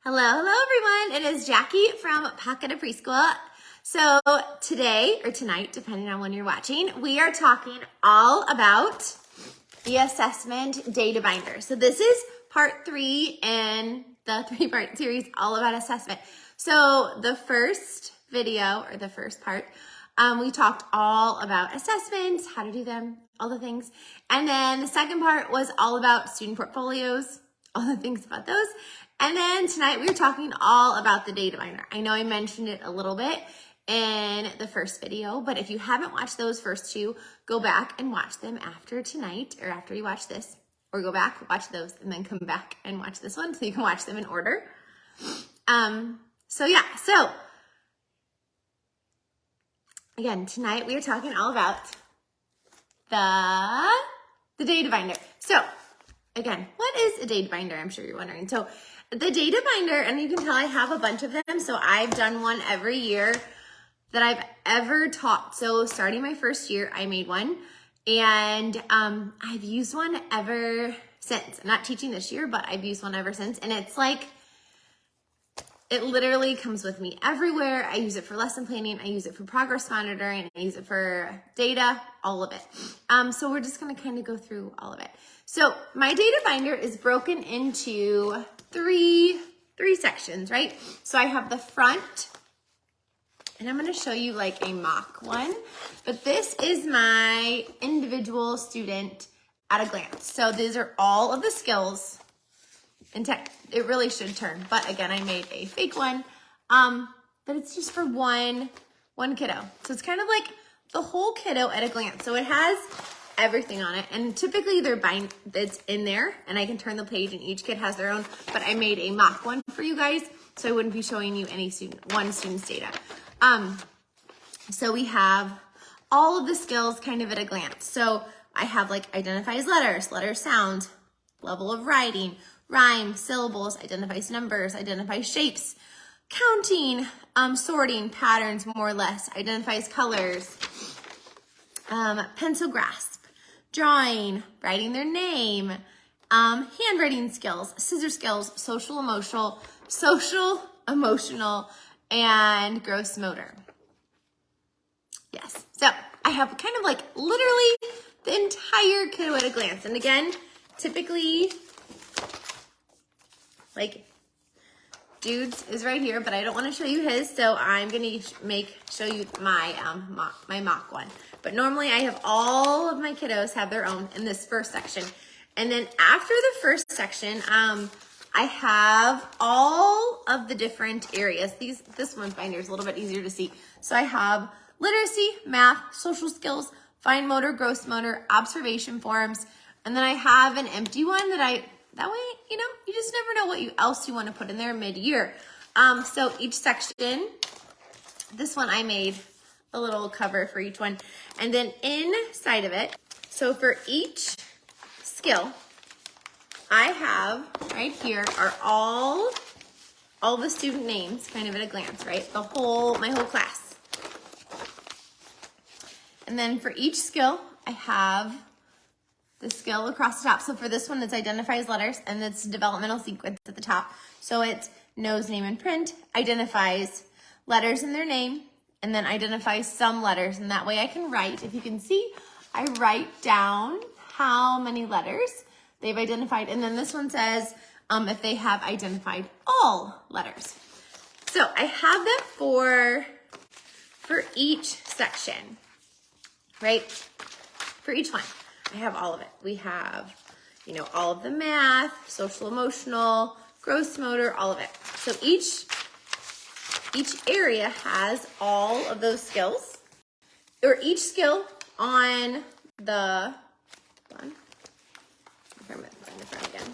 Hello everyone. It is Jackie from Pocket of Preschool. So today or tonight, depending on when you're watching, we are talking all about the assessment data binder. So this is part 3 in the 3-part series all about assessment. So the first video or the first part, we talked all about assessments, how to do them, all the things. And then the second part was all about student portfolios, all the things about those. And then tonight we were talking all about the data binder. I know I mentioned it a little bit in the first video, but if you haven't watched those first two, go back and watch them after tonight or after you watch this, or go back, watch those, and then come back and watch this one so you can watch them in order. So again, tonight we are talking all about the data binder. So again, what is a data binder? I'm sure you're wondering. So the data binder, and you can tell I have a bunch of them. So I've done one every year that I've ever taught. So starting my first year, I made one, and I've used one ever since. I'm not teaching this year, but I've used one ever since. And it's like, it literally comes with me everywhere. I use it for lesson planning. I use it for progress monitoring. I use it for data, all of it. So we're just gonna kind of go through all of it. So my data binder is broken into three sections, right? So I have the front, and I'm gonna show you like a mock one, but this is my individual student at a glance. So these are all of the skills. In tech, it really should turn, but again, I made a fake one, but it's just for one kiddo. So it's kind of like the whole kiddo at a glance. So it has everything on it, and typically they're that's in there, and I can turn the page, and each kid has their own. But I made a mock one for you guys, so I wouldn't be showing you one student's data. So we have all of the skills kind of at a glance. So I have like identifies letters, letter sounds, level of writing, rhyme, syllables, identifies numbers, identifies shapes, counting, sorting, patterns, more or less, identifies colors, pencil grasp, drawing, writing their name, handwriting skills, scissor skills, social, emotional, and gross motor. Yes, so I have kind of like literally the entire kiddo at a glance. And again, typically, like Jude's is right here, but I don't want to show you his, so I'm gonna show you my my mock one. But normally I have all of my kiddos have their own in this first section, and then after the first section, I have all of the different areas. This one's binder is a little bit easier to see. So I have literacy, math, social skills, fine motor, gross motor, observation forms, and then I have an empty one that way, you know, you just never know what else you want to put in there mid-year. So each section, this one I made a little cover for each one. And then inside of it, so for each skill, I have right here are all the student names kind of at a glance, right? My whole class. And then for each skill, I have the skill across the top. So for this one, it's identifies letters, and it's developmental sequence at the top. So it's knows, name, and print, identifies letters in their name, and then identifies some letters. And that way I can write, if you can see, I write down how many letters they've identified. And then this one says if they have identified all letters. So I have that for each section, right? For each one. I have all of it. We have, you know, all of the math, social, emotional, gross motor, all of it. So each area has all of those skills, or each skill on the, hold on, if I'm in the front again.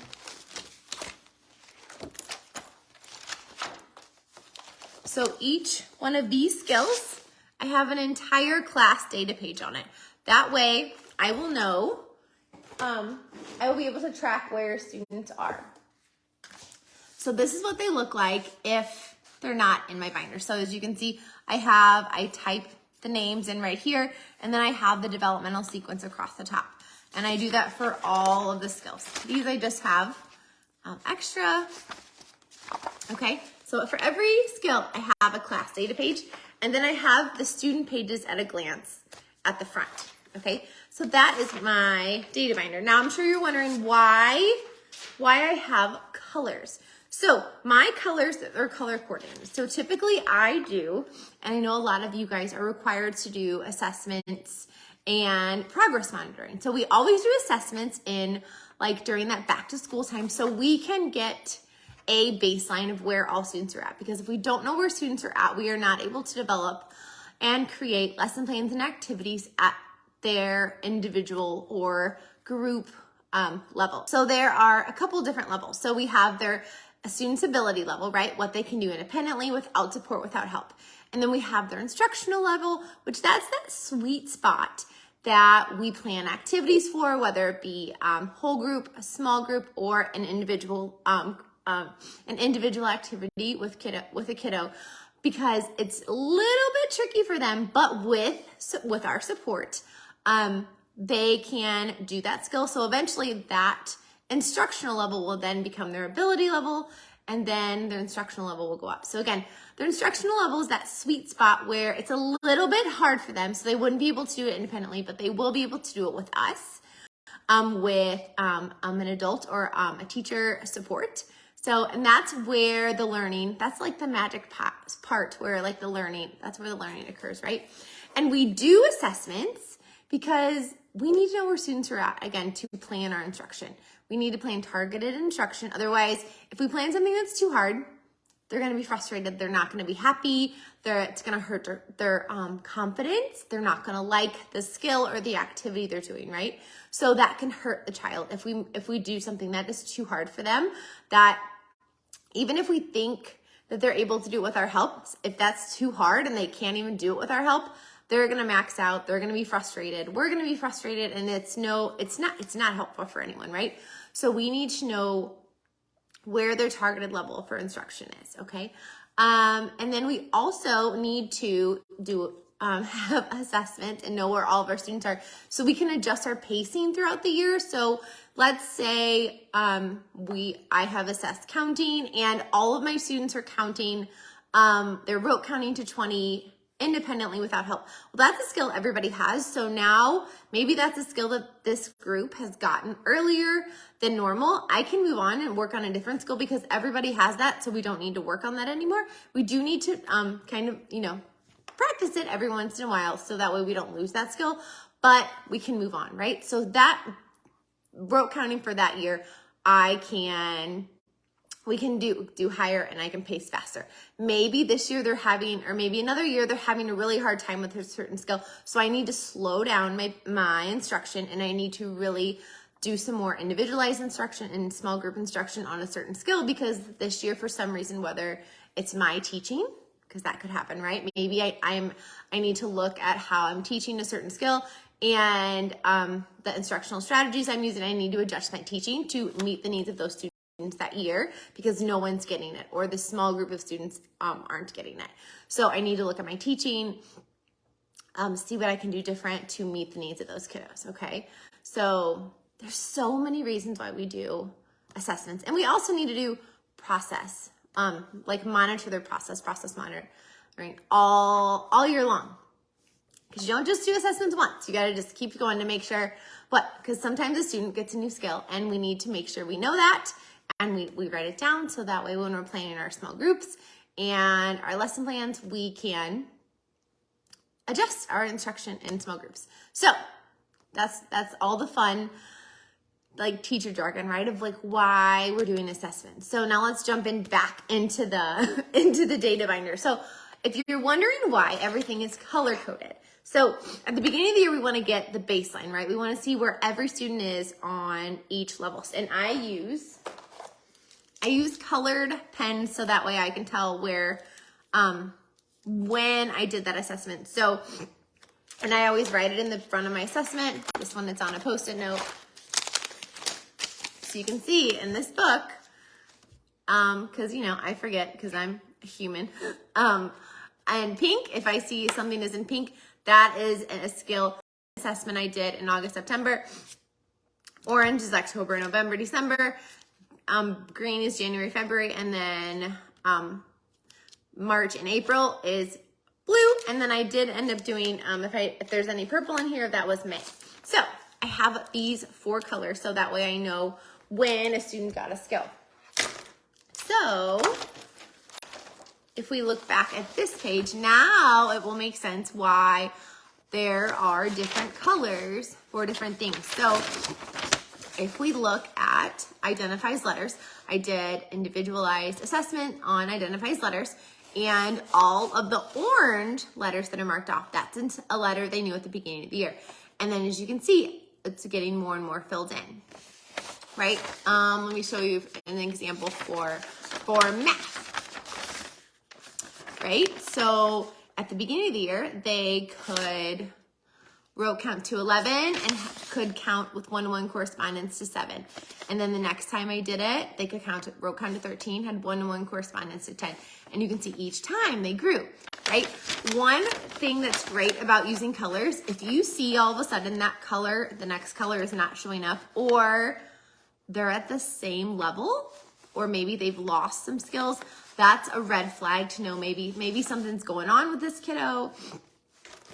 So each one of these skills, I have an entire class data page on it. That way, I will know, I will be able to track where students are. So this is what they look like if they're not in my binder. So as you can see, I type the names in right here, and then I have the developmental sequence across the top. And I do that for all of the skills. These I just have extra Okay, so for every skill, I have a class data page, and then I have the student pages at a glance at the front. Okay, so that is my data binder. Now I'm sure you're wondering why I have colors. So my colors are color coordinated. So typically I do, and I know a lot of you guys are required to do assessments and progress monitoring. So we always do assessments in like during that back to school time so we can get a baseline of where all students are at. Because if we don't know where students are at, we are not able to develop and create lesson plans and activities at their individual or group level. So there are a couple different levels. So we have their student's ability level, right? What they can do independently without support, without help. And then we have their instructional level, which that's that sweet spot that we plan activities for, whether it be whole group, a small group, or an individual activity with a kiddo, because it's a little bit tricky for them, but with our support, they can do that skill. So eventually that instructional level will then become their ability level, and then their instructional level will go up. So again, their instructional level is that sweet spot where it's a little bit hard for them, so they wouldn't be able to do it independently, but they will be able to do it with us, with an adult or a teacher support. So, and that's where the learning, that's like the magic part where like the learning, that's where the learning occurs, right? And we do assessments because we need to know where students are at, again, to plan our instruction. We need to plan targeted instruction. Otherwise, if we plan something that's too hard, they're going to be frustrated. They're not going to be happy. It's going to hurt their confidence. They're not going to like the skill or the activity they're doing, right? So that can hurt the child if we do something that is too hard for them, that even if we think that they're able to do it with our help, if that's too hard and they can't even do it with our help, they're going to max out. They're going to be frustrated. We're going to be frustrated, and it's not helpful for anyone, right? So we need to know where their targeted level for instruction is, okay? And then we also need to have assessments and know where all of our students are so we can adjust our pacing throughout the year. So let's say I have assessed counting and all of my students are counting, they're rote counting to 20 independently without help. Well, that's a skill everybody has. So now maybe that's a skill that this group has gotten earlier than normal. I can move on and work on a different skill because everybody has that. So we don't need to work on that anymore. We do need to kind of, practice it every once in a while so that way we don't lose that skill, but we can move on, right? So that rote counting for that year, we can do higher and I can pace faster. Maybe this year they're having, or maybe another year they're having a really hard time with a certain skill. So I need to slow down my instruction and I need to really do some more individualized instruction and small group instruction on a certain skill because this year for some reason, whether it's my teaching, because that could happen, right? Maybe I need to look at how I'm teaching a certain skill and the instructional strategies I'm using, I need to adjust my teaching to meet the needs of those students that year because no one's getting it or the small group of students aren't getting it. So I need to look at my teaching, see what I can do different to meet the needs of those kiddos, okay? So there's so many reasons why we do assessments. And we also need to do process, like monitor their process monitoring all year long. Because you don't just do assessments once. You got to just keep going to make sure because sometimes a student gets a new skill and we need to make sure we know that and we write it down so that way when we're planning our small groups and our lesson plans, we can adjust our instruction in small groups. So that's all the fun, like teacher jargon, right? Of like why we're doing assessments. So now let's jump back into the data binder. So if you're wondering why everything is color coded. So at the beginning of the year, we want to get the baseline, right? We want to see where every student is on each level. And I use colored pens so that way I can tell where, when I did that assessment. So, and I always write it in the front of my assessment. This one, it's on a Post-it note. So you can see in this book, because, I forget because I'm a human. And pink, if I see something is in pink, that is a skill assessment I did in August, September. Orange is October, November, December. Green is January, February, and then March and April is blue. And then I did end up doing, if there's any purple in here, that was May. So I have these 4 colors, so that way I know when a student got a skill. So if we look back at this page, now it will make sense why there are different colors for different things. So if we look at identifies letters, I did individualized assessment on identifies letters, and all of the orange letters that are marked off, that's a letter they knew at the beginning of the year. And then as you can see, it's getting more and more filled in, right? Let me show you an example for math, right? So at the beginning of the year, they could rote count to 11 and could count with 1-to-1 correspondence to 7. And then the next time I did it, they could rote count to 13, had 1-to-1 correspondence to 10. And you can see each time they grew, right? One thing that's great about using colors, if you see all of a sudden that color, the next color is not showing up, or they're at the same level, or maybe they've lost some skills, that's a red flag to know maybe something's going on with this kiddo.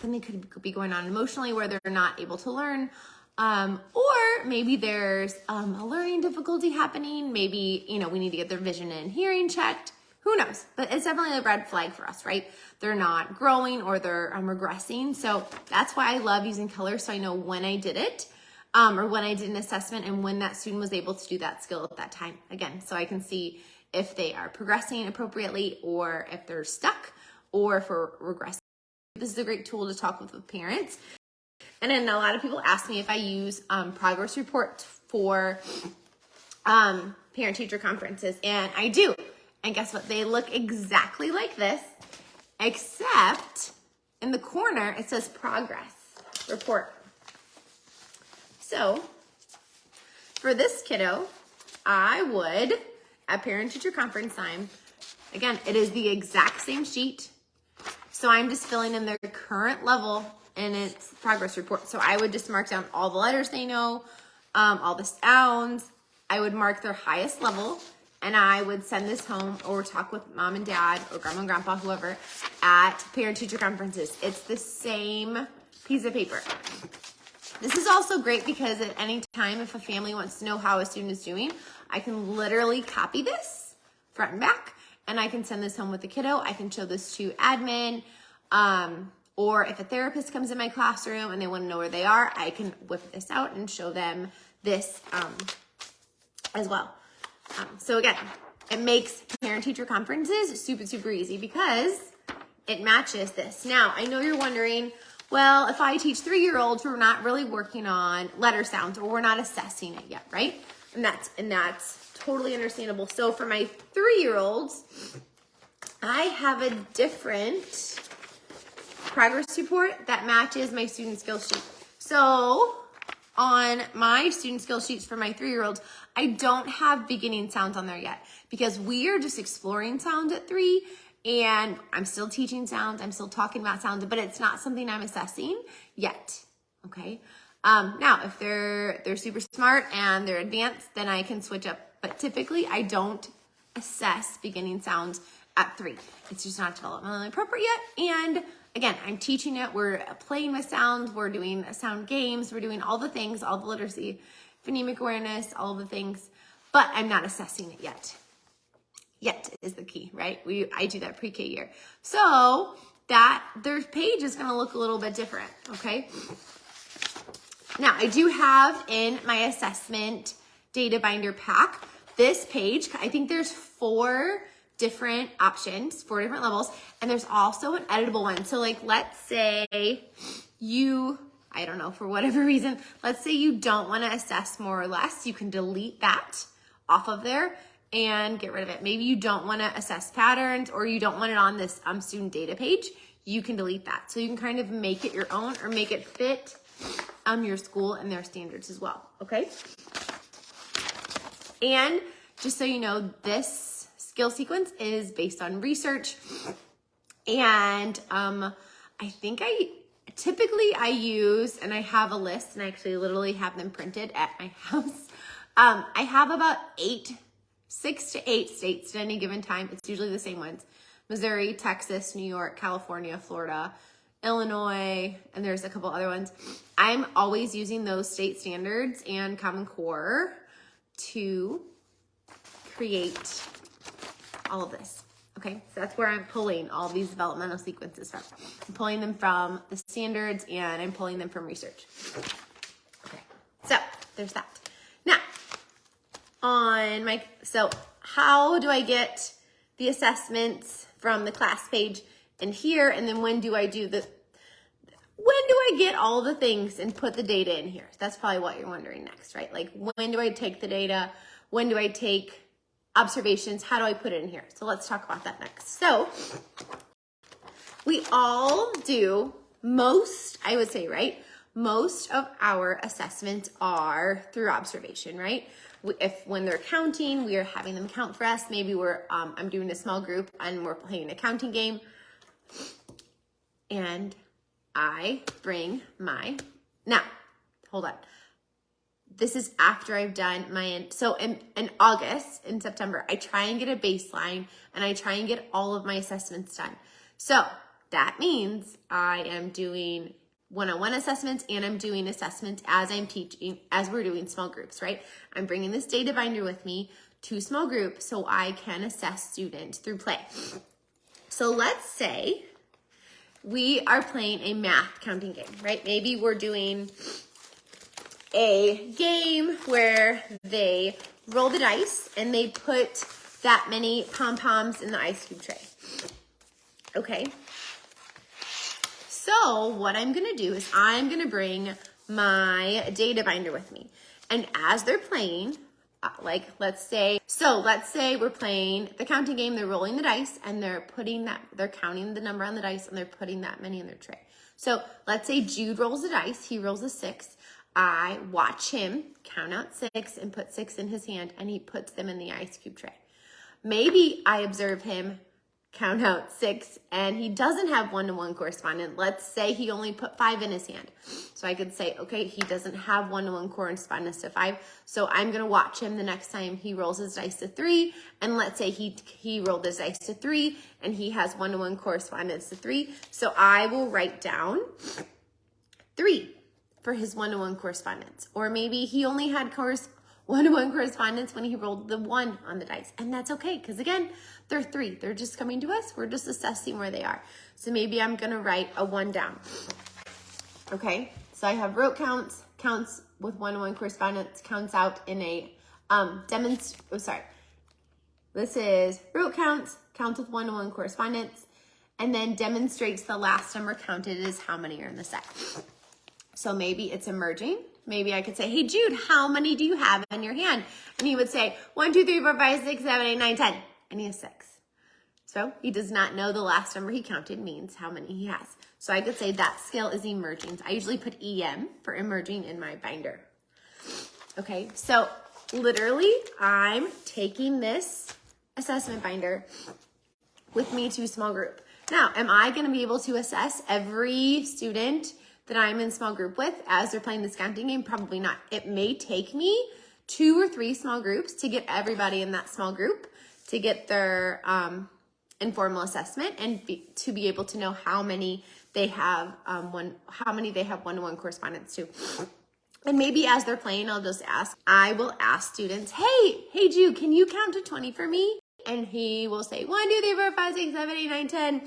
Something could be going on emotionally where they're not able to learn, or maybe there's a learning difficulty happening. Maybe, we need to get their vision and hearing checked. Who knows? But it's definitely a red flag for us, right? They're not growing or they're regressing. So that's why I love using colors, so I know when I did it, or when I did an assessment and when that student was able to do that skill at that time. Again, so I can see if they are progressing appropriately, or if they're stuck, or if we're regressing. This is a great tool to talk with parents. And then a lot of people ask me if I use progress reports for parent-teacher conferences, and I do. And guess what? They look exactly like this, except in the corner it says progress report. So for this kiddo, I would, at parent-teacher conference time, again, it is the exact same sheet. So I'm just filling in their current level and it's progress report. So I would just mark down all the letters they know, all the sounds. I would mark their highest level, and I would send this home or talk with mom and dad or grandma and grandpa, whoever, at parent-teacher conferences. It's the same piece of paper. This is also great because at any time, if a family wants to know how a student is doing, I can literally copy this front and back, and I can send this home with the kiddo. I can show this to admin, or if a therapist comes in my classroom and they want to know where they are, I can whip this out and show them this as well. So again, it makes parent-teacher conferences super, super easy because it matches this. Now, I know you're wondering, well, if I teach 3-year-olds, we're not really working on letter sounds, or we're not assessing it yet, right? And that's totally understandable. So for my 3-year-olds, I have a different progress report that matches my student skill sheet. So on my student skill sheets for my 3-year-olds, I don't have beginning sounds on there yet because we are just exploring sounds at 3, and I'm still teaching sounds. I'm still talking about sounds, but it's not something I'm assessing yet. Okay. Now, if they're super smart and they're advanced, then I can switch up. But typically, I don't assess beginning sounds at 3. It's just not developmentally appropriate yet. And again, I'm teaching it. We're playing with sounds. We're doing sound games. We're doing all the things, all the literacy, phonemic awareness, all the things. But I'm not assessing it yet. Yet is the key, right? I do that pre-K year. So that their page is going to look a little bit different, okay? Now, I do have in my assessment data binder pack this page. I think there's 4 different options, 4 different levels, and there's also an editable one. So like, let's say you, I don't know, for whatever reason, let's say you don't want to assess more or less, you can delete that off of there and get rid of it. Maybe you don't want to assess patterns, or you don't want it on this student data page. You can delete that. So you can kind of make it your own or make it fit your school and their standards as well, okay? And just so you know, this skill sequence is based on research, and I think typically I use, and I have a list, and I actually literally have them printed at my house. I have about 8 6 to 8 states at any given time. It's usually the same ones. Missouri, Texas, New York, California, Florida, Illinois, and there's a couple other ones. I'm always using those state standards and Common Core to create all of this. Okay, so that's where I'm pulling all these developmental sequences from. I'm pulling them from the standards and I'm pulling them from research. Okay, so there's that. Now, so how do I get the assessments from the class page in here? And then when do I get all the things and put the data in here? That's probably what you're wondering next, right? Like, when do I take the data? When do I take observations? How do I put it in here? So let's talk about that next. So we all do most, I would say, right? Most of our assessments are through observation, right? When they're counting, we are having them count for us. Maybe I'm doing a small group and we're playing a counting game. And I bring now, hold on. This is after I've done so in August, in September, I try and get a baseline and I try and get all of my assessments done. So that means I am doing one-on-one assessments and I'm doing assessments as I'm teaching, as we're doing small groups, right? I'm bringing this data binder with me to small groups so I can assess students through play. So let's say we are playing a math counting game, right? Maybe we're doing a game where they roll the dice and they put that many pom-poms in the ice cube tray. Okay. So what I'm going to do is I'm going to bring my data binder with me. And as they're playing, let's say we're playing the counting game, they're rolling the dice and they're counting the number on the dice and they're putting that many in their tray. So let's say Jude rolls the dice, he rolls a 6. I watch him count out 6 and put 6 in his hand and he puts them in the ice cube tray. Maybe I observe him count out 6 and he doesn't have one-to-one correspondence. Let's say he only put 5 in his hand. So I could say, okay, he doesn't have one-to-one correspondence to 5. So I'm going to watch him the next time he rolls his dice to 3. And let's say he rolled his dice to 3 and he has one-to-one correspondence to 3. So I will write down 3 for his one-to-one correspondence. Or maybe he only had one-to-one correspondence when he rolled the 1 on the dice. And that's okay, because again, they're 3. They're just coming to us. We're just assessing where they are. So maybe I'm gonna write a 1 down. Okay, so I have rote counts with one-to-one correspondence, counts out in a This is rote counts with one-to-one correspondence, and then demonstrates the last number counted is how many are in the set. So maybe it's emerging. Maybe I could say, hey, Jude, how many do you have in your hand? And he would say 1, 2, 3, 4, 5, 6, 7, 8, 9, 10. And he has 6. So he does not know the last number he counted means how many he has. So I could say that skill is emerging. I usually put EM for emerging in my binder. Okay, so literally I'm taking this assessment binder with me to a small group. Now, am I going to be able to assess every student that I'm in small group with as they're playing this counting game? Probably not. It may take me 2 or 3 small groups to get everybody in that small group to get their informal assessment and to be able to know how many they have one-to-one correspondence to. And maybe as they're playing, I will ask students, hey Jude, can you count to 20 for me? And he will say 1, 2, 3, 4, 5, 6, 7, 8, 9, 10,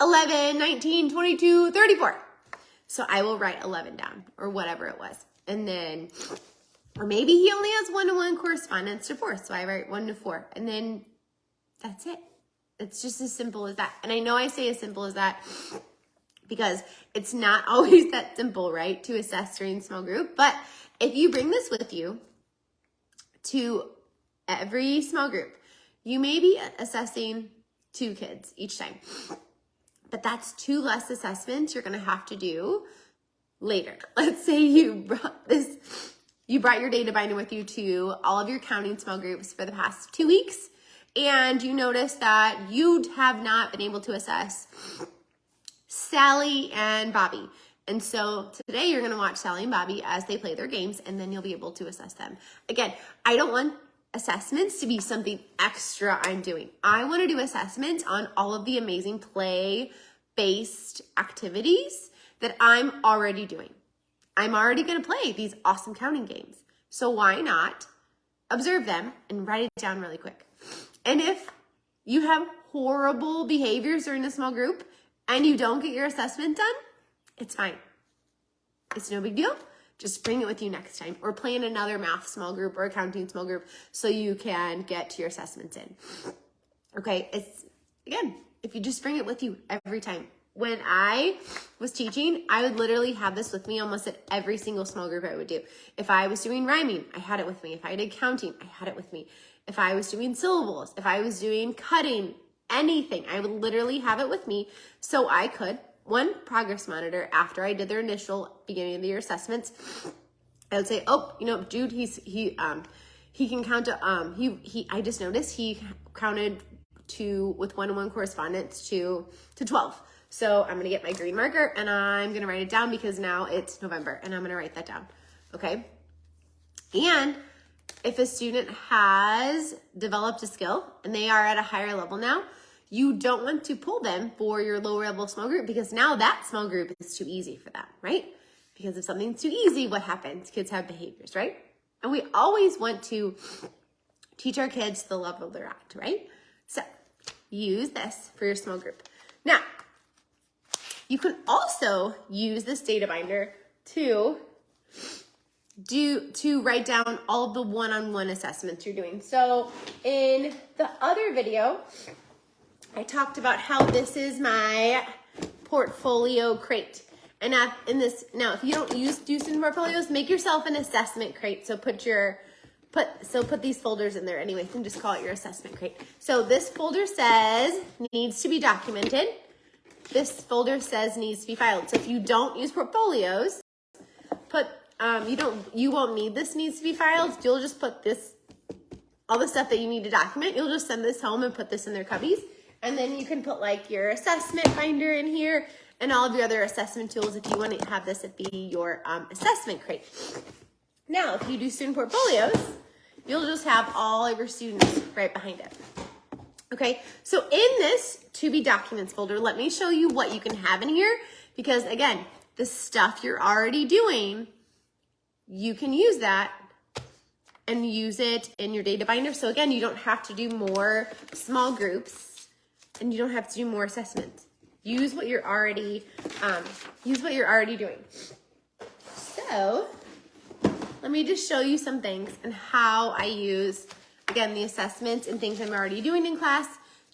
11, 19, 22, 34. So I will write 11 down or whatever it was. And then, or maybe he only has one-to-one correspondence to 4. So I write 1 to 4 and then that's it. It's just as simple as that. And I know I say as simple as that because it's not always that simple, right? To assess during small group. But if you bring this with you to every small group, you may be assessing 2 kids each time. But that's 2 less assessments you're going to have to do later. Let's say you brought your data binder with you to all of your counting small groups for the past 2 weeks, and you notice that you have not been able to assess Sally and Bobby. And so today you're going to watch Sally and Bobby as they play their games, and then you'll be able to assess them. Again, I don't want assessments to be something extra I'm doing. I want to do assessments on all of the amazing play-based activities that I'm already doing. I'm already going to play these awesome counting games. So why not observe them and write it down really quick? And if you have horrible behaviors during a small group and you don't get your assessment done, it's fine. It's no big deal. Just bring it with you next time, or play in another math small group or accounting small group so you can get to your assessments in. Okay, it's, again, if you just bring it with you every time. When I was teaching, I would literally have this with me almost at every single small group I would do. If I was doing rhyming, I had it with me. If I did counting, I had it with me. If I was doing syllables, if I was doing cutting, anything, I would literally have it with me so I could, one, progress monitor after I did their initial beginning of the year assessments. I would say, oh, you know, Jude, he can count to, I just noticed he counted with one-on-one correspondence to 12. So I'm going to get my green marker and I'm going to write it down because now it's November and I'm going to write that down. Okay. And if a student has developed a skill and they are at a higher level now, you don't want to pull them for your lower level small group because now that small group is too easy for them, right? Because if something's too easy, what happens? Kids have behaviors, right? And we always want to teach our kids the level they're at, right? So use this for your small group. Now, you can also use this data binder to write down all of the one-on-one assessments you're doing. So in the other video, I talked about how this is my portfolio crate. And now if you don't do student portfolios, make yourself an assessment crate. So put these folders in there anyways and just call it your assessment crate. So this folder says needs to be documented. This folder says needs to be filed. So if you don't use portfolios, you won't need this needs to be filed. You'll just put all the stuff that you need to document. You'll just send this home and put this in their cubbies. And then you can put like your assessment binder in here and all of your other assessment tools if you want to have this be your assessment crate. Now, if you do student portfolios, you'll just have all of your students right behind it. Okay, so in this to be documents folder, let me show you what you can have in here because again, the stuff you're already doing, you can use that and use it in your data binder. So again, you don't have to do more small groups and you don't have to do more assessments. Use what you're already doing. So let me just show you some things and how I use, again, the assessments and things I'm already doing in class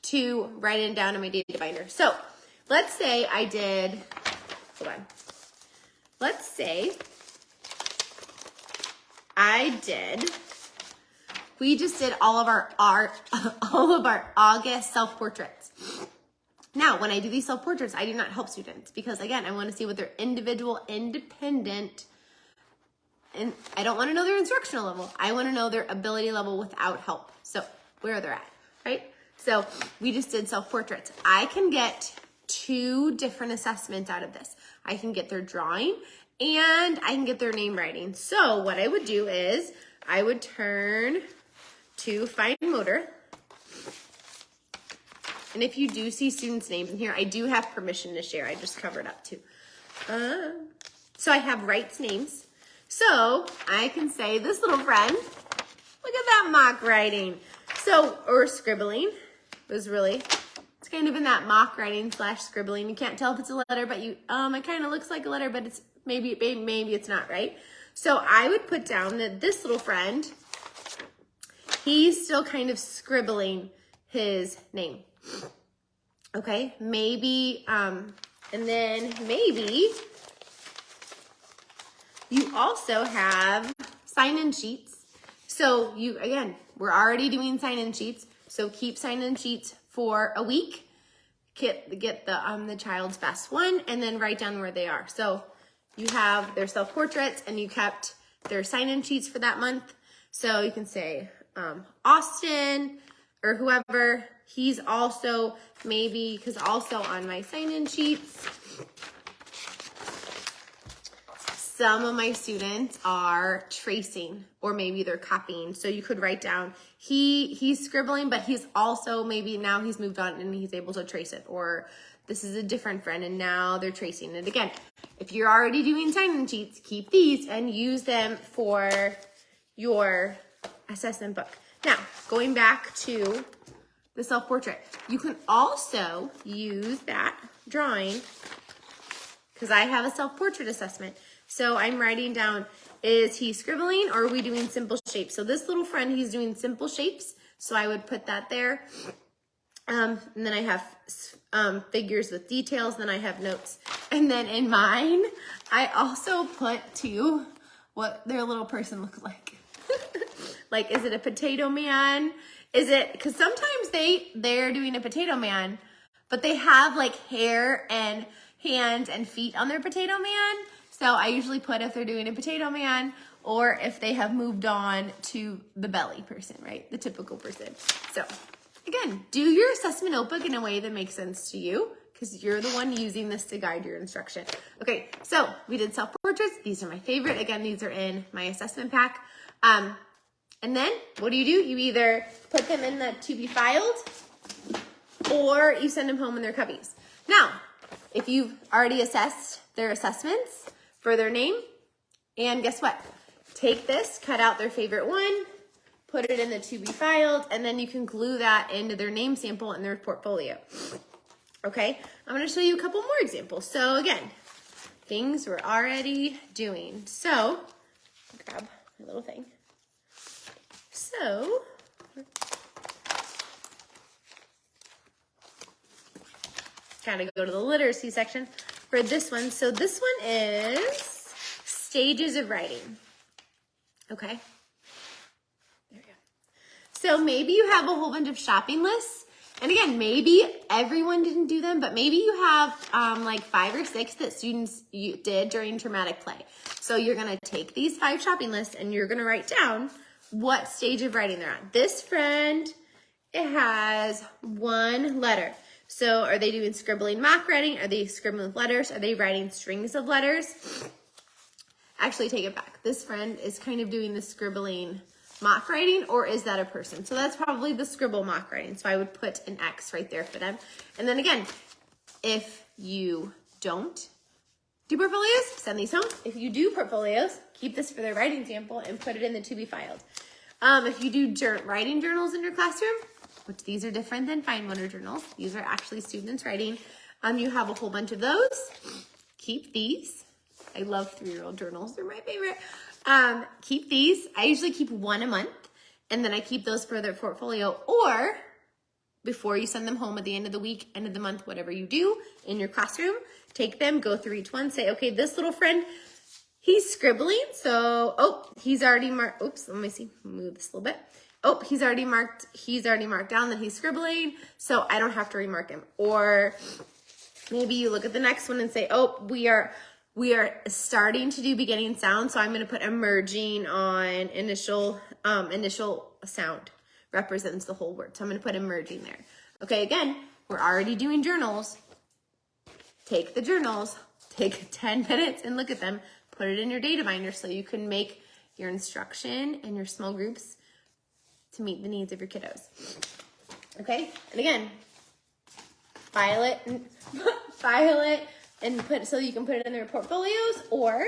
to write it down in my data binder. So let's say we just did all of our August self-portraits. Now, when I do these self-portraits, I do not help students because again, I want to see what their individual, independent, and I don't want to know their instructional level. I want to know their ability level without help. So where they're at, right? So we just did self-portraits. I can get 2 different assessments out of this. I can get their drawing and I can get their name writing. So what I would do is I would turn to fine motor. And if you do see students' names in here, I do have permission to share. I just covered up too. So I have Wright's names. So I can say this little friend, look at that mock writing. So, or scribbling was really, it's kind of in that mock writing / scribbling. You can't tell if it's a letter, but it kind of looks like a letter, but it's maybe it's not, right? So I would put down that this little friend, he's still kind of scribbling his name. Okay, maybe, and then maybe you also have sign-in sheets. So we're already doing sign-in sheets. So keep sign-in sheets for a week. Get the child's best one and then write down where they are. So you have their self-portraits and you kept their sign-in sheets for that month. So you can say Austin or whoever. He's also because also on my sign-in sheets, some of my students are tracing, or maybe they're copying. So you could write down, he's scribbling, but he's also, maybe now he's moved on and he's able to trace it. Or this is a different friend and now they're tracing it again. If you're already doing sign-in sheets, keep these and use them for your assessment book. Now, going back to the self-portrait, you can also use that drawing, because I have a self-portrait assessment. So I'm writing down, is he scribbling or are we doing simple shapes? So this little friend, he's doing simple shapes. So I would put that there. And then I have figures with details. Then I have notes. And then in mine, I also put too what their little person looks like. Like, is it a potato man? Is it, because sometimes they're doing a potato man, but they have like hair and hands and feet on their potato man. So I usually put if they're doing a potato man or if they have moved on to the belly person, right? The typical person. So again, do your assessment notebook in a way that makes sense to you, because you're the one using this to guide your instruction. Okay, so we did self-portraits. These are my favorite. Again, these are in my assessment pack. And then what do? You either put them in the to be filed or you send them home in their cubbies. Now, if you've already assessed their assessments for their name, and guess what? Take this, cut out their favorite one, put it in the to be filed, and then you can glue that into their name sample in their portfolio. Okay, I'm gonna show you a couple more examples. So again, things we're already doing. So, grab my little thing. So, gotta go to the literacy section for this one. So this one is stages of writing. Okay, there we go. So maybe you have a whole bunch of shopping lists. And again, maybe everyone didn't do them, but maybe you have like 5 or 6 that students did during traumatic play. So you're gonna take these 5 shopping lists and you're gonna write down what stage of writing they're on. This friend, it has 1 letter. So are they doing scribbling mock writing? Are they scribbling with letters? Are they writing strings of letters? Actually, take it back. This friend is kind of doing the scribbling mock writing, or is that a person? So that's probably the scribble mock writing. So I would put an X right there for them. And then again, if you don't do portfolios, send these home. If you do portfolios, keep this for their writing sample and put it in the to be filed. If you do writing journals in your classroom, which these are different than fine motor journals, these are actually students writing. You have a whole bunch of those. Keep these. I love 3-year-old journals. They're my favorite. Keep these. I usually keep 1 a month, and then I keep those for their portfolio, or before you send them home at the end of the week, end of the month, whatever you do in your classroom, take them, go through each one, say, okay, this little friend, he's scribbling. So, he's already marked. Oops, let me see, move this a little bit. He's already marked down that he's scribbling, so I don't have to remark him. Or maybe you look at the next one and say, we are starting to do beginning sound, so I'm going to put emerging on initial sound represents the whole word. So I'm going to put emerging there. Okay, again, we're already doing journals. Take the journals, take 10 minutes and look at them, put it in your data binder so you can make your instruction and your small groups to meet the needs of your kiddos. Okay, and again, file it and put so you can put it in their portfolios, or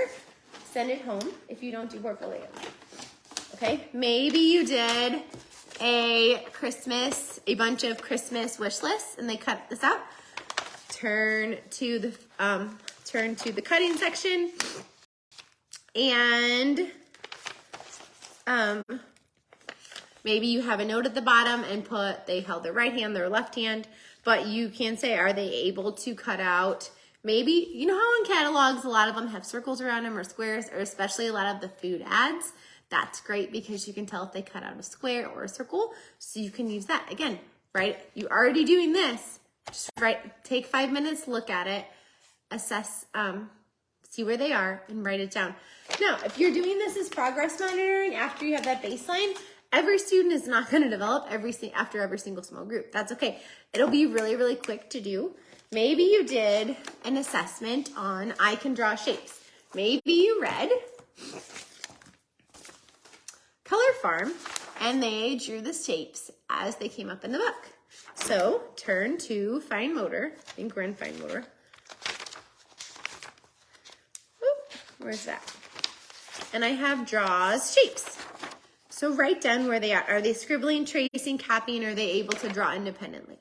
send it home if you don't do portfolios. Okay, maybe you did a bunch of Christmas wish lists and they cut this out. Turn to the cutting section, and maybe you have a note at the bottom and put they held their right hand, their left hand, but you can say, are they able to cut out, maybe, you know how in catalogs, a lot of them have circles around them or squares, or especially a lot of the food ads. That's great because you can tell if they cut out a square or a circle, so you can use that. Again, right? You're already doing this. Just take 5 minutes, look at it, assess, see where they are, and write it down. Now, if you're doing this as progress monitoring after you have that baseline, every student is not going to develop after every single small group. That's okay. It'll be really, really quick to do. Maybe you did an assessment on I can draw shapes. maybe you read Color Farm and they drew the shapes as they came up in the book. So turn to Fine Motor. I think we're in Fine Motor. Oop, where's that? And I have draws shapes. So write down where they are. Are they scribbling, tracing, copying, or are they able to draw independently?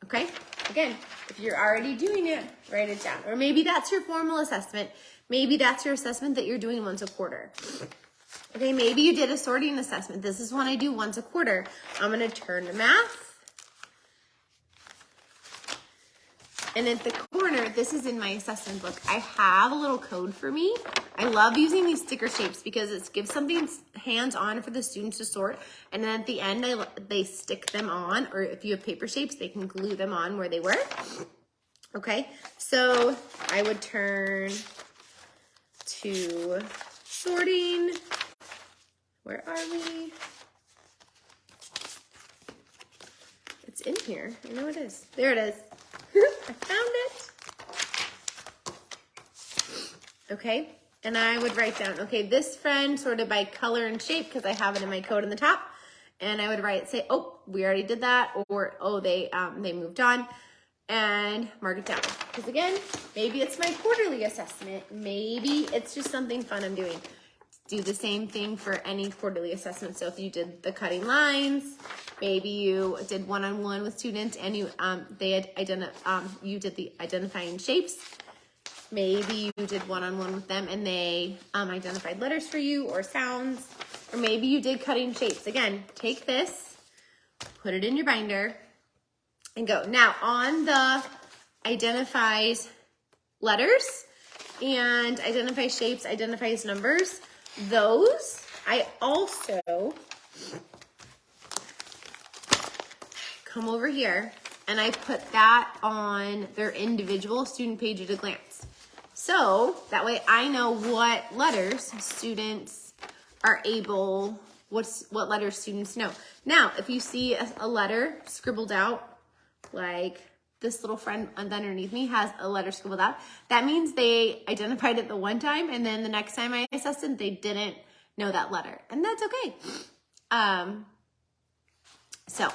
Okay? Again, if you're already doing it, write it down. Or maybe that's your formal assessment. Maybe that's your assessment that you're doing once a quarter. Okay, maybe you did a sorting assessment. This is one I do once a quarter. I'm going to turn to math. And at the corner, this is in my assessment book, I have a little code for me. I love using these sticker shapes because it gives something hands-on for the students to sort. And then at the end, they stick them on, or if you have paper shapes, they can glue them on where they were. Okay, so I would turn to sorting. Where are we? It's in here. I know it is. There it is. I found it. Okay, and I would write down, okay, this friend sorted by color and shape because I have it in my code in the top. And I would say, oh, we already did that, or oh, they moved on, and mark it down. Because again, maybe it's my quarterly assessment. Maybe it's just something fun I'm doing. Do the same thing for any quarterly assessment. So if you did the cutting lines, maybe you did one-on-one with students and you you did the identifying shapes. Maybe you did one-on-one with them and they identified letters for you or sounds. Or maybe you did cutting shapes. Again, take this, put it in your binder, and go. Now on the identifies letters and identifies shapes, identifies numbers, those I also come over here and I put that on their individual student page at a glance. So that way I know what letters students are able, what letters students know. Now, if you see a letter scribbled out, like this little friend underneath me has a letter scribbled out, that means they identified it the one time and then the next time I assessed it, they didn't know that letter. And that's okay. So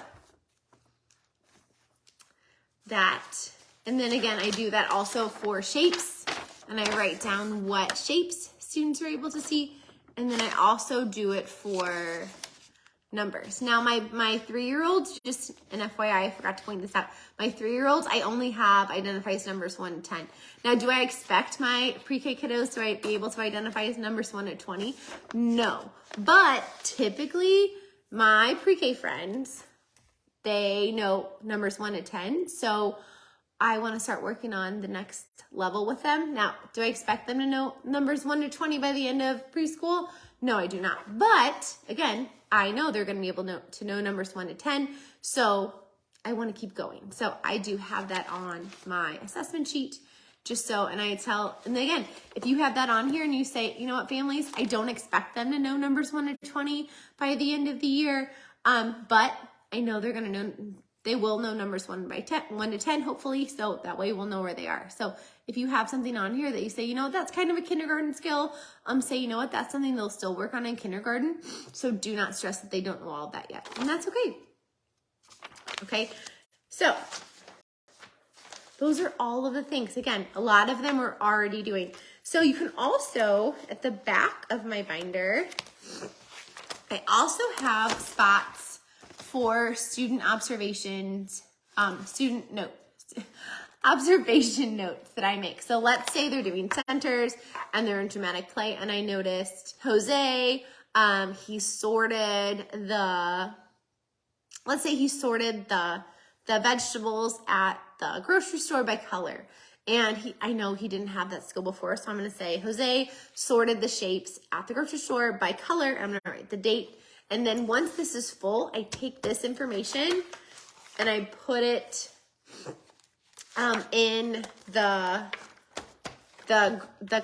that, and then again, I do that also for shapes and I write down what shapes students are able to see. And then I also do it for numbers. Now my 3-year-olds, just an FYI, I forgot to point this out. My 3-year-olds, I only have identifies numbers 1 to 10. Now, do I expect my pre-K kiddos to be able to identify as numbers 1 to 20? No, but typically my pre-K friends, they know numbers 1 to 10. So I want to start working on the next level with them. Now, do I expect them to know numbers 1 to 20 by the end of preschool? No, I do not. But again, I know they're going to be able to know numbers 1 to 10. So I want to keep going. So I do have that on my assessment sheet just so, and again, if you have that on here and you say, you know what, families, I don't expect them to know numbers 1 to 20 by the end of the year. But I know they're going to know, they will know numbers 1 to 10, hopefully. So that way we'll know where they are. So if you have something on here that you say, you know, that's kind of a kindergarten skill, say, you know what, that's something they'll still work on in kindergarten. So do not stress that they don't know all of that yet. And that's okay. Okay. So those are all of the things. Again, a lot of them we're already doing. So you can also, at the back of my binder, I also have spots for student observations, observation notes that I make. So let's say they're doing centers and they're in dramatic play, and I noticed Jose, he sorted the vegetables at the grocery store by color. And I know he didn't have that skill before, so I'm going to say Jose sorted the shapes at the grocery store by color. I'm going to write the date. And then once this is full, I take this information and I put it in the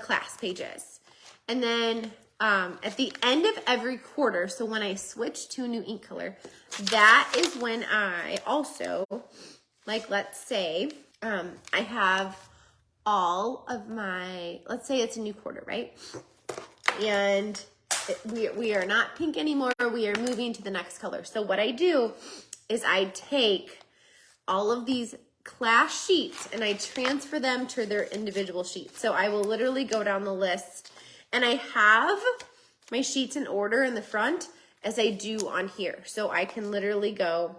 class pages. And then at the end of every quarter, so when I switch to a new ink color, that is when I also, like, let's say I have all of my, let's say it's a new quarter, right? And we are not pink anymore. We are moving to the next color. So what I do is I take all of these class sheets and I transfer them to their individual sheets. So I will literally go down the list and I have my sheets in order in the front as I do on here. So I can literally go,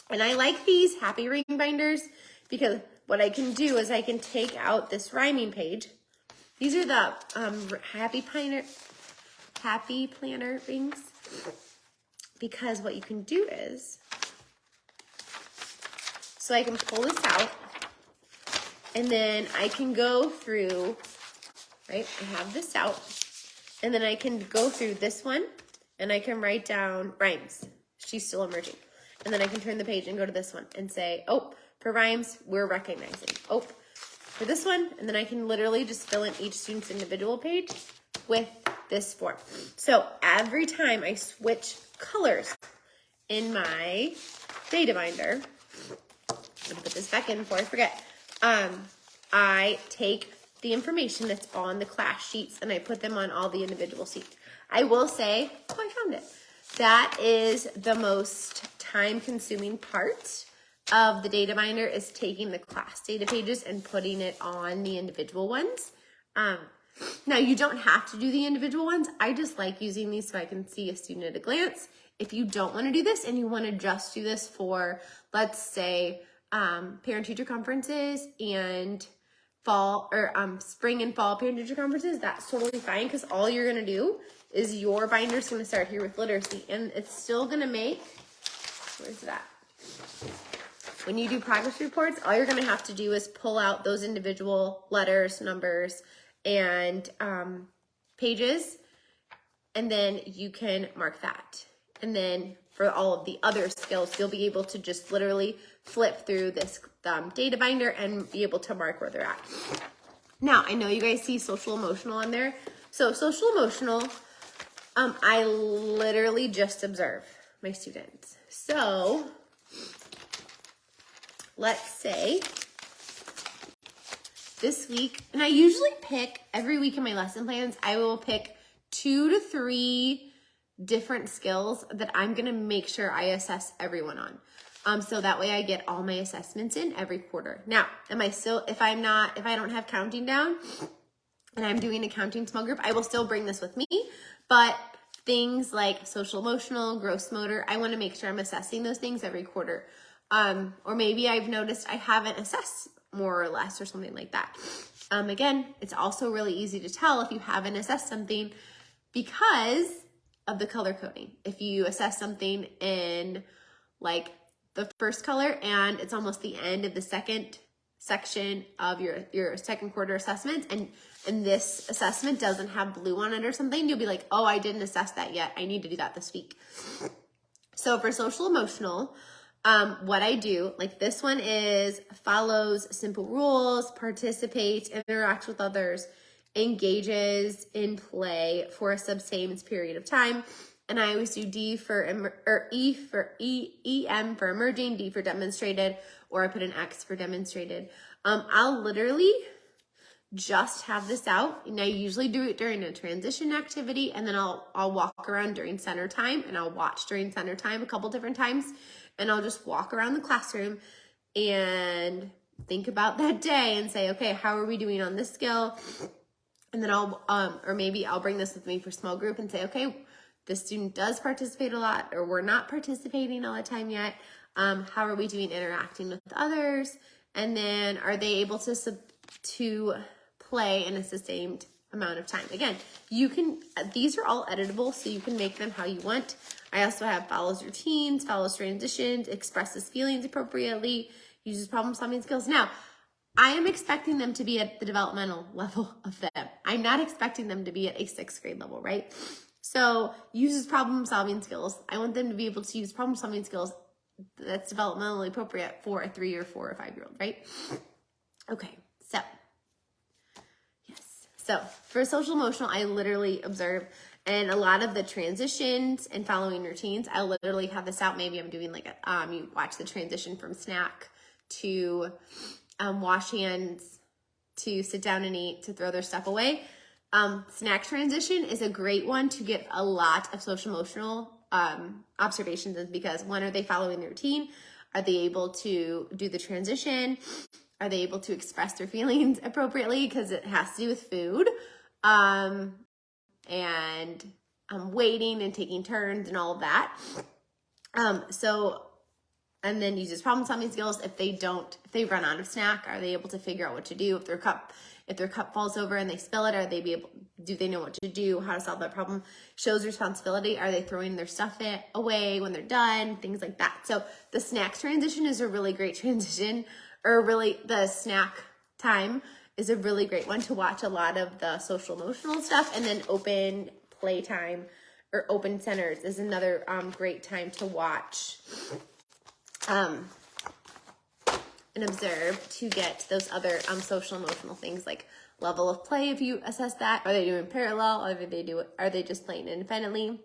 and I like these happy ring binders because what I can do is I can take out this rhyming page. These are the happy planner rings, because what you can do is, so I can pull this out and then I can go through, right? I have this out and then I can go through this one and I can write down rhymes. She's still emerging. And then I can turn the page and go to this one and say, oh, for rhymes, we're recognizing. Oh, for this one, and then I can literally just fill in each student's individual page with this form. So every time I switch colors in my data binder, I'm gonna put this back in before I forget, I take the information that's on the class sheets and I put them on all the individual sheets. I will say, oh, I found it. That is the most time-consuming part of the data binder, is taking the class data pages and putting it on the individual ones. Now, you don't have to do the individual ones. I just like using these so I can see a student at a glance. If you don't want to do this and you want to just do this for, let's say, parent-teacher conferences and fall or spring and fall parent-teacher conferences, that's totally fine, because all you're going to do is your binder's going to start here with literacy, and it's still going to make, where's that? When you do progress reports, all you're going to have to do is pull out those individual letters, numbers, and pages, and then you can mark that. And then for all of the other skills, you'll be able to just literally flip through this data binder and be able to mark where they're at. Now, I know you guys see social emotional on there. So social emotional, I literally just observe my students. So let's say this week, and I usually pick, every week in my lesson plans, I will pick 2 to 3 different skills that I'm gonna make sure I assess everyone on. So that way I get all my assessments in every quarter. Now, am I still, if I don't have counting down and I'm doing a counting small group, I will still bring this with me, but things like social emotional, gross motor, I wanna make sure I'm assessing those things every quarter. Or maybe I've noticed I haven't assessed more or less or something like that. Again, it's also really easy to tell if you haven't assessed something because of the color coding. If you assess something in like the first color and it's almost the end of the second section of your second quarter assessment, and this assessment doesn't have blue on it or something, you'll be like, oh, I didn't assess that yet. I need to do that this week. So for social emotional, what I do, like this one is follows simple rules, participates, interacts with others, engages in play for a sustained period of time. And I always do D for, EM for emerging, D for demonstrated, or I put an X for demonstrated. I'll literally just have this out, and I usually do it during a transition activity, and then I'll walk around during center time, and I'll watch during center time a couple different times, and I'll just walk around the classroom and think about that day and say, okay, how are we doing on this skill? And then or maybe I'll bring this with me for small group and say, okay, the student does participate a lot, or we're not participating all the time yet. How are we doing interacting with others? And then are they able to play in a sustained amount of time? Again, these are all editable, so you can make them how you want. I also have follows routines, follows transitions, expresses feelings appropriately, uses problem-solving skills. Now, I am expecting them to be at the developmental level of them. I'm not expecting them to be at a 6th grade level, right? So uses problem-solving skills. I want them to be able to use problem-solving skills that's developmentally appropriate for a 3 or 4 or 5-year-old, right? Okay, so yes. So for social emotional, I literally observe, and a lot of the transitions and following routines, I literally have this out. Maybe I'm doing like you watch the transition from snack to wash hands to sit down and eat, to throw their stuff away. Snack transition is a great one to get a lot of social emotional observations, because one, are they following the routine? Are they able to do the transition? Are they able to express their feelings appropriately? Because it has to do with food. And waiting and taking turns and all of that. And then uses problem solving skills. If they run out of snack, are they able to figure out what to do? If their cup falls over and they spill it, do they know what to do? How to solve that problem? Shows responsibility. Are they throwing their stuff away when they're done? Things like that. So the snack transition is a really great transition, or really the snack time is a really great one to watch a lot of the social emotional stuff. And then open playtime or open centers is another great time to watch and observe, to get those other social emotional things, like level of play. If you assess that, are they doing parallel? Are they just playing independently?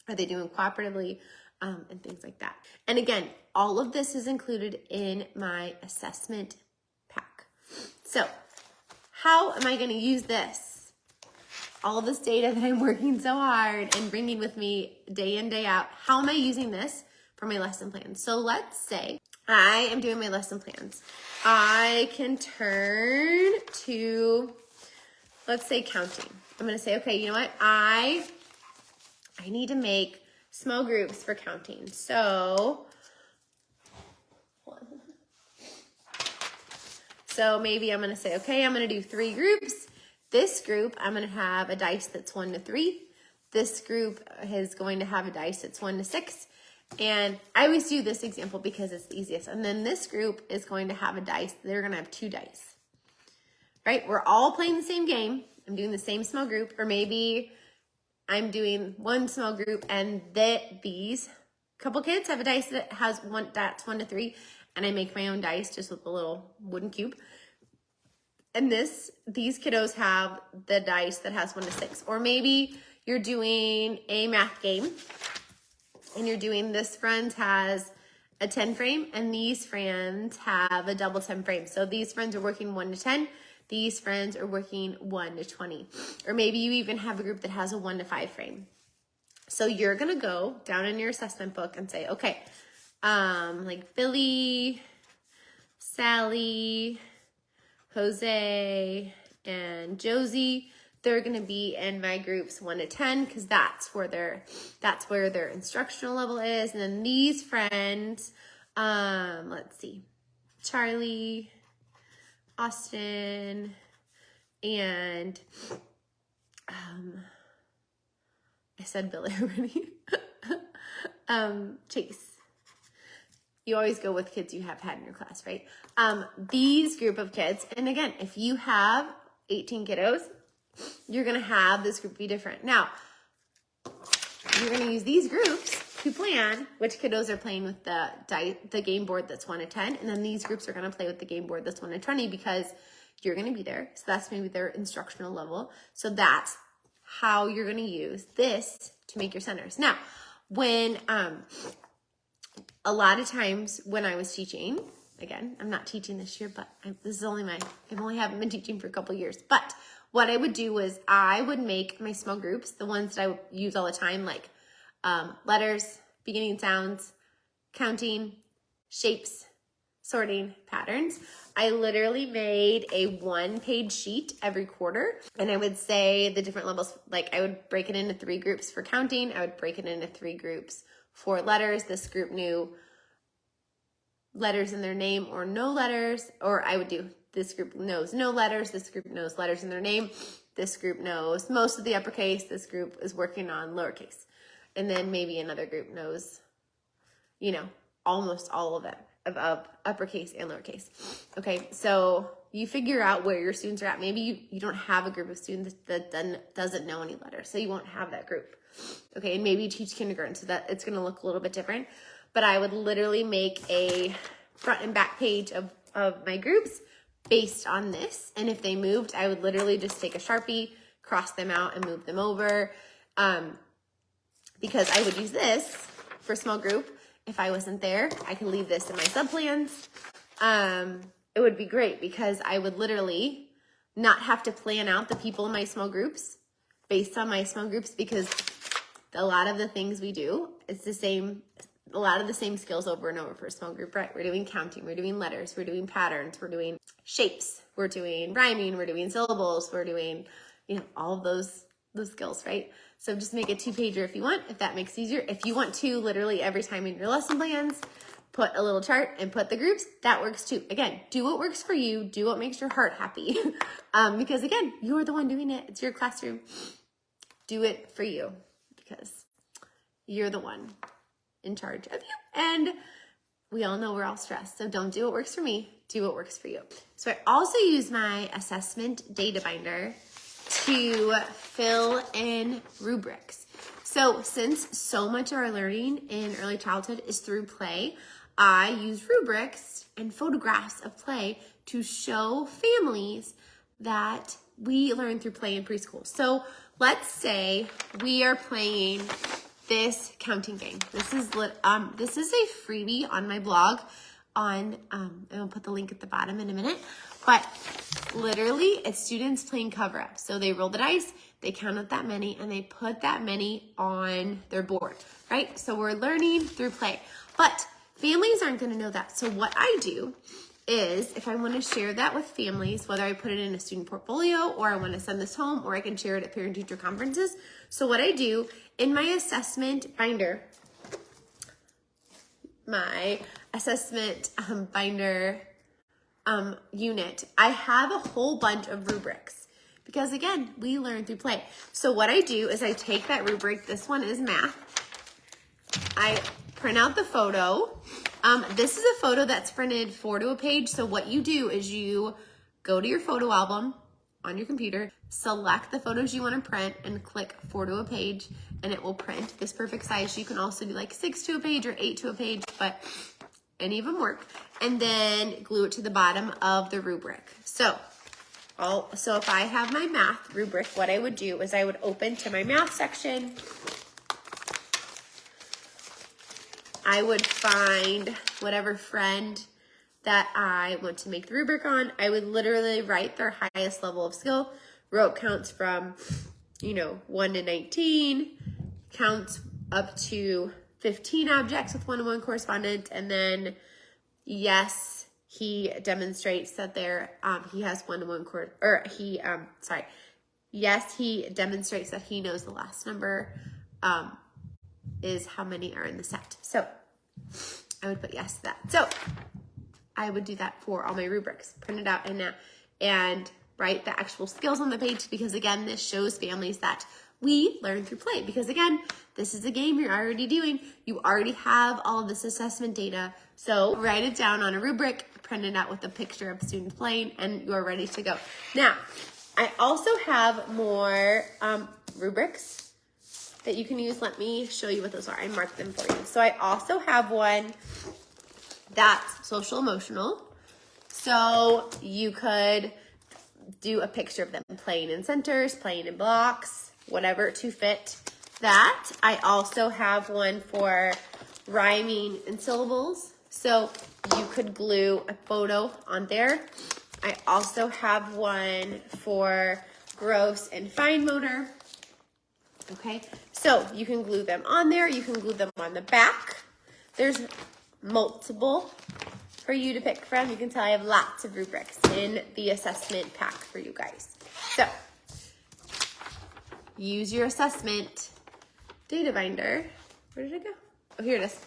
Are they doing cooperatively? And things like that. And again, all of this is included in my assessment pack. So how am I going to use this? All of this data that I'm working so hard and bringing with me day in, day out. How am I using this for my lesson plans? So let's say I am doing my lesson plans. I can turn to, let's say, counting. I'm going to say, okay, you know what? I need to make small groups for counting. So maybe I'm going to say, okay, I'm going to do 3 groups. This group, I'm going to have a dice that's 1 to 3. This group is going to have a dice that's 1 to 6. And I always do this example because it's the easiest. And then this group is going to have a dice. They're going to have 2 dice. Right? We're all playing the same game. I'm doing the same small group. Or maybe I'm doing one small group and these couple kids have a dice that has that's 1 to 3. And I make my own dice just with a little wooden cube. And these kiddos have the dice that has 1 to 6. Or maybe you're doing a math game and you're doing, this friend has a 10 frame and these friends have a double 10 frame. So these friends are working 1 to 10. These friends are working 1 to 20. Or maybe you even have a group that has a 1 to 5 frame. So you're going to go down in your assessment book and say, okay, like Billy, Sally, Jose, and Josie, they're going to be in my groups 1 to 10, because that's where their instructional level is. And then these friends, let's see, Charlie, Austin, and I said Billy already. Chase. You always go with kids you have had in your class, right? These group of kids, and again, if you have 18 kiddos, you're going to have this group be different. Now, you're going to use these groups to plan which kiddos are playing with the game board that's 1 to 10, and then these groups are going to play with the game board that's 1 to 20, because you're going to be there. So that's maybe their instructional level. So that's how you're going to use this to make your centers. Now, when a lot of times when I was teaching, again, I'm not teaching this year, but this is haven't been teaching for a couple years. But what I would do was I would make my small groups, the ones that I would use all the time, like letters, beginning sounds, counting, shapes, sorting, patterns. I literally made a 1-page sheet every quarter, and I would say the different levels. Like I would break it into 3 groups for counting. I would break it into 3 groups for letters. This group knew letters in their name or no letters, or I would do, this group knows no letters, this group knows letters in their name, this group knows most of the uppercase, this group is working on lowercase. And then maybe another group knows, almost all of them, of uppercase and lowercase. Okay, so you figure out where your students are at. Maybe you don't have a group of students that doesn't know any letters, so you won't have that group. Okay, and maybe you teach kindergarten, so that it's gonna look a little bit different. But I would literally make a front and back page of my groups based on this. And if they moved, I would literally just take a Sharpie, cross them out, and move them over. Because I would use this for small group. If I wasn't there, I could leave this in my subplans. It would be great because I would literally not have to plan out the people in my small groups based on my small groups, because a lot of the things we do, it's the same, a lot of the same skills over and over for a small group, right? We're doing counting, we're doing letters, we're doing patterns, we're doing shapes, we're doing rhyming, we're doing syllables, we're doing, all of those skills, right? So just make a 2-pager if you want, if that makes it easier. If you want to literally every time in your lesson plans, put a little chart and put the groups, that works too. Again, do what works for you, do what makes your heart happy. Because again, you're the one doing it, it's your classroom. Do it for you because you're the one in charge of you. And we all know we're all stressed. So don't do what works for me, do what works for you. So I also use my assessment data binder to fill in rubrics. So since so much of our learning in early childhood is through play, I use rubrics and photographs of play to show families that we learn through play in preschool. So let's say we are playing this counting game. This is a freebie on my blog and I'll put the link at the bottom in a minute, but literally it's students playing cover up. So they roll the dice, they count out that many, and they put that many on their board, right? So we're learning through play, but families aren't going to know that. So what I do is, if I want to share that with families, whether I put it in a student portfolio or I want to send this home or I can share it at parent-teacher conferences. So what I do in my assessment binder, my assessment binder unit, I have a whole bunch of rubrics because again, we learn through play. So what I do is I take that rubric, this one is math, I print out the photo. This is a photo that's printed 4 to a page. So what you do is you go to your photo album on your computer, select the photos you want to print and click 4 to a page and it will print this perfect size. You can also do like 6 to a page or 8 to a page, but any of them work. And then glue it to the bottom of the rubric. So if I have my math rubric, what I would do is I would open to my math section. I would find whatever friend that I want to make the rubric on. I would literally write their highest level of skill. Rote counts from, 1 to 19, counts up to 15 objects with one-to-one correspondence, and then yes, he demonstrates that he has one-to-one yes, he demonstrates that he knows the last number is how many are in the set. So I would put yes to that. So I would do that for all my rubrics, print it out and write the actual skills on the page, because again, this shows families that we learn through play, because again, this is a game you're already doing. You already have all of this assessment data. So write it down on a rubric, print it out with a picture of students playing, and you're ready to go. Now, I also have more rubrics that you can use. Let me show you what those are. I marked them for you. So I also have one that's social emotional. So you could do a picture of them playing in centers, playing in blocks, whatever to fit that. I also have one for rhyming and syllables. So you could glue a photo on there. I also have one for gross and fine motor. Okay, so you can glue them on there. You can glue them on the back. There's multiple for you to pick from. You can tell I have lots of rubrics in the assessment pack for you guys. So use your assessment data binder. Where did it go? Oh, here it is.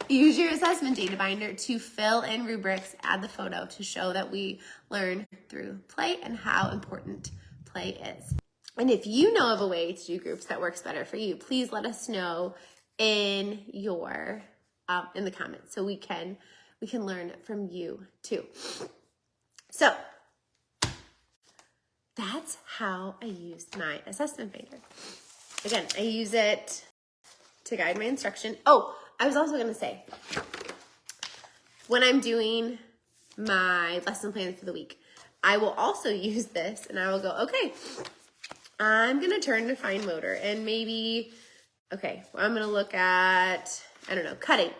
Use your assessment data binder to fill in rubrics, add the photo to show that we learn through play and how important play is. And if you know of a way to do groups that works better for you, please let us know in your in the comments so we can learn from you too. So that's how I use my assessment binder. Again, I use it to guide my instruction. Oh, I was also going to say, when I'm doing my lesson plans for the week, I will also use this and I will go, okay, I'm going to turn to fine motor and maybe, okay, I'm going to look at, I don't know, cutting.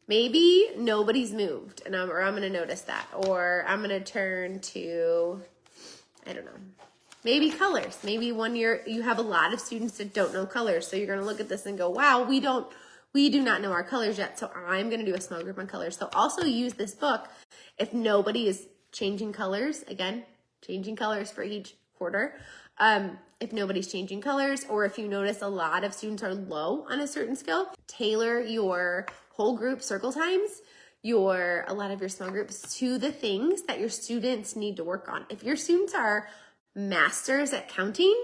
Maybe nobody's moved and I'm going to notice that. Or I'm going to turn to I don't know. Maybe colors. Maybe one year you have a lot of students that don't know colors. So you're going to look at this and go, wow, we do not know our colors yet. So I'm going to do a small group on colors. So also use this book if nobody is changing colors. Again, changing colors for each quarter. If nobody's changing colors, or if you notice a lot of students are low on a certain skill, tailor your whole group circle times, a lot of your small groups to the things that your students need to work on. If your students are masters at counting,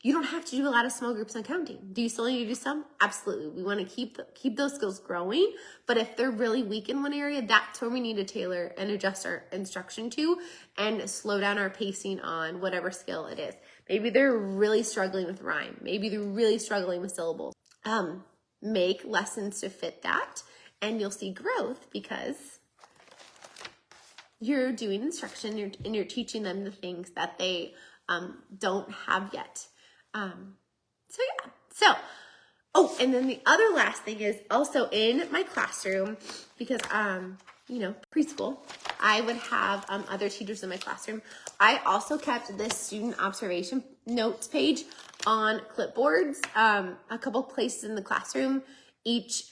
you don't have to do a lot of small groups on counting. Do you still need to do some? Absolutely. We want to keep those skills growing. But if they're really weak in one area, that's where we need to tailor and adjust our instruction to and slow down our pacing on whatever skill it is. Maybe they're really struggling with rhyme. Maybe they're really struggling with syllables. Make lessons to fit that, and you'll see growth because you're doing instruction and you're teaching them the things that they don't have yet. And then the other last thing is also in my classroom, because, preschool, I would have other teachers in my classroom. I also kept this student observation notes page on clipboards, a couple places in the classroom. Each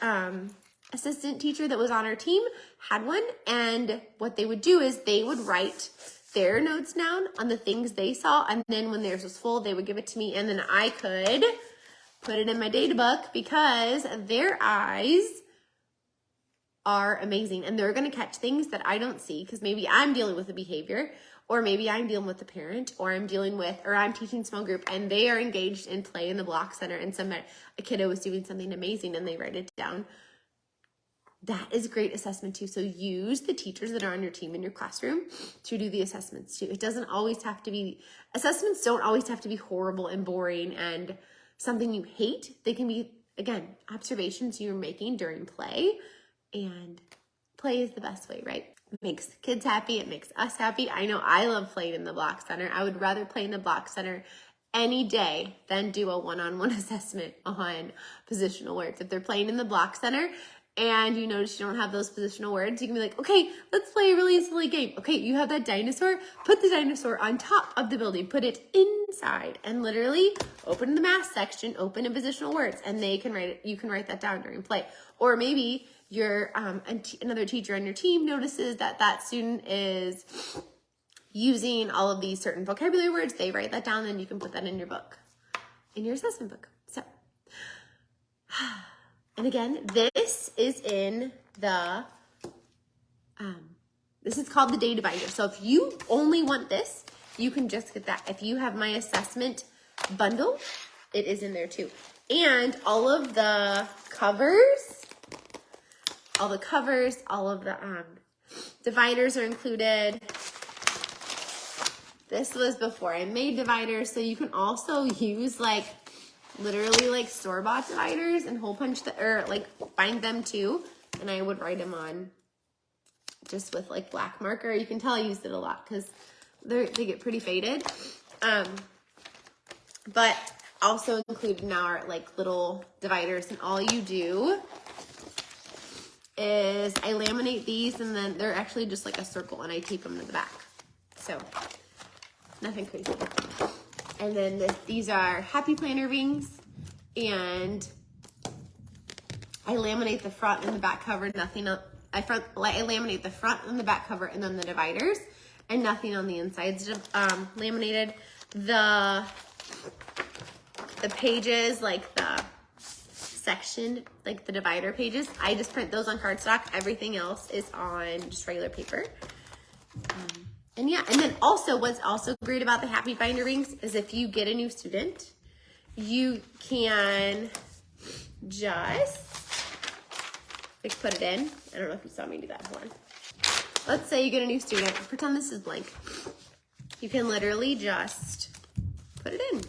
assistant teacher that was on our team had one, and what they would do is they would write their notes down on the things they saw, and then when theirs was full, they would give it to me, and then I could put it in my data book because their eyes are amazing, and they're going to catch things that I don't see because maybe I'm dealing with a behavior, or maybe I'm dealing with a parent, or I'm teaching small group, and they are engaged in play in the block center, and a kiddo was doing something amazing, and they write it down. That is great assessment too. So use the teachers that are on your team in your classroom to do the assessments too. Assessments don't always have to be horrible and boring and something you hate. They can be, again, observations you're making during play, and play is the best way, right? It makes the kids happy. It makes us happy. I know I love playing in the block center. I would rather play in the block center any day than do a one-on-one assessment on positional words. If they're playing in the block center, and you notice you don't have those positional words, you can be like, okay, let's play a really silly game. Okay, you have that dinosaur, put the dinosaur on top of the building, put it inside, and literally open the math section, open in positional words, and they can write it. You can write that down during play. Or maybe your another teacher on your team notices that student is using all of these certain vocabulary words. They write that down, and you can put that in your book, in your assessment book. So, and again, this is in the, this is called the data binder. So if you only want this, you can just get that. If you have my assessment bundle, it is in there too. And all of the covers, all of the dividers are included. This was before I made dividers, so you can also use literally store-bought dividers and hole punch bind them too. And I would write them on just with black marker. You can tell I used it a lot because they get pretty faded. But also included now are little dividers, and all you do is I laminate these, and then they're actually just a circle, and I tape them to the back. So nothing crazy. And then these are happy planner rings, and I laminate the front and the back cover, nothing else. I laminate the front and the back cover, and then the dividers, and nothing on the insides laminated. The pages, the section, the divider pages, I just print those on cardstock. Everything else is on just regular paper. And then also, what's also great about the happy binder rings is if you get a new student, you can just put it in. I don't know if you saw me do that. Hold on. Let's say you get a new student. Pretend this is blank. You can literally just put it in.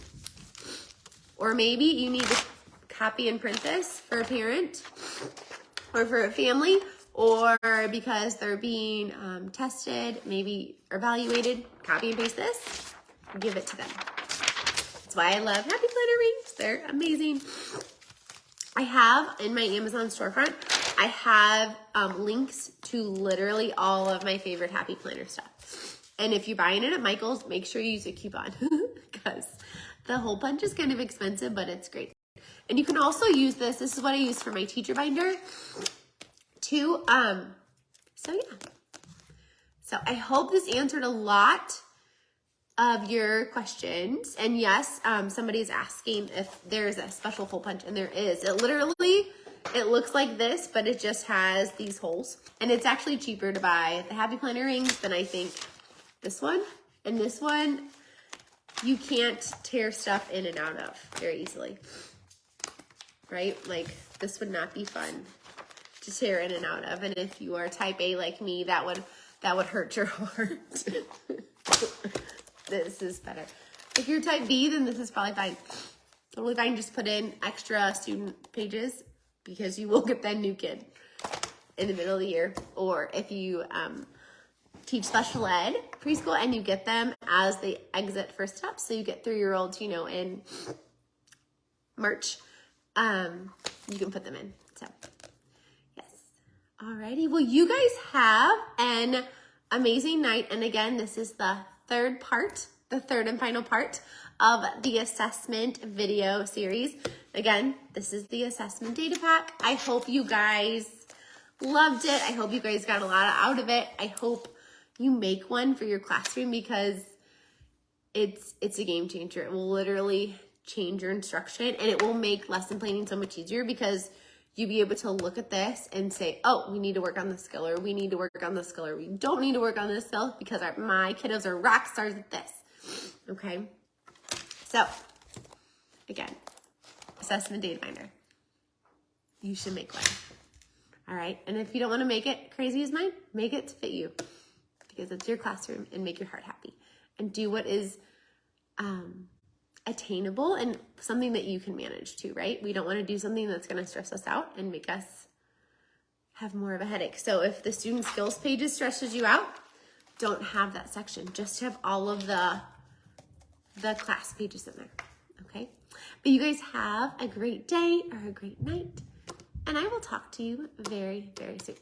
Or maybe you need to copy and print this for a parent or for a family, or because they're being tested, maybe evaluated, copy and paste this, give it to them. That's why I love happy planner rings. They're amazing. I have in my Amazon storefront, I have links to literally all of my favorite happy planner stuff. And if you're buying it at Michael's, make sure you use a coupon because the hole punch is kind of expensive, but it's great. And you can also use this. This is what I use for my teacher binder too. So yeah. So I hope this answered a lot of your questions. And yes, somebody's asking if there's a special hole punch, and there is. It looks like this, but it just has these holes. And it's actually cheaper to buy the Happy Planner rings than I think this one. And this one, you can't tear stuff in and out of very easily, right? Like this would not be fun to tear in and out of. And if you are type A like me, that would hurt your heart. This is better. If you're type B, then this is probably fine. Totally fine. Just put in extra student pages because you will get that new kid in the middle of the year. Or if you teach special ed preschool and you get them as they exit first step, so you get 3-year-olds, you know, in March, you can put them in. So yes. Alrighty. Well, you guys have an amazing night. And again, this is the third and final part of the assessment video series. Again, this is the assessment data pack. I hope you guys loved it. I hope you guys got a lot out of it. I hope you make one for your classroom because it's a game changer. It will literally change your instruction, and it will make lesson planning so much easier because you'll be able to look at this and say, oh, we need to work on this skill, or we need to work on this skill, or we don't need to work on this skill because my kiddos are rock stars at this. Okay? So, again, assessment data binder. You should make one. All right? And if you don't want to make it crazy as mine, make it to fit you because it's your classroom and make your heart happy. And do what is attainable and something that you can manage too, right? We don't want to do something that's going to stress us out and make us have more of a headache. So if the student skills pages stresses you out, don't have that section. Just have all of the class pages in there, okay? But you guys have a great day or a great night, and I will talk to you very, very soon.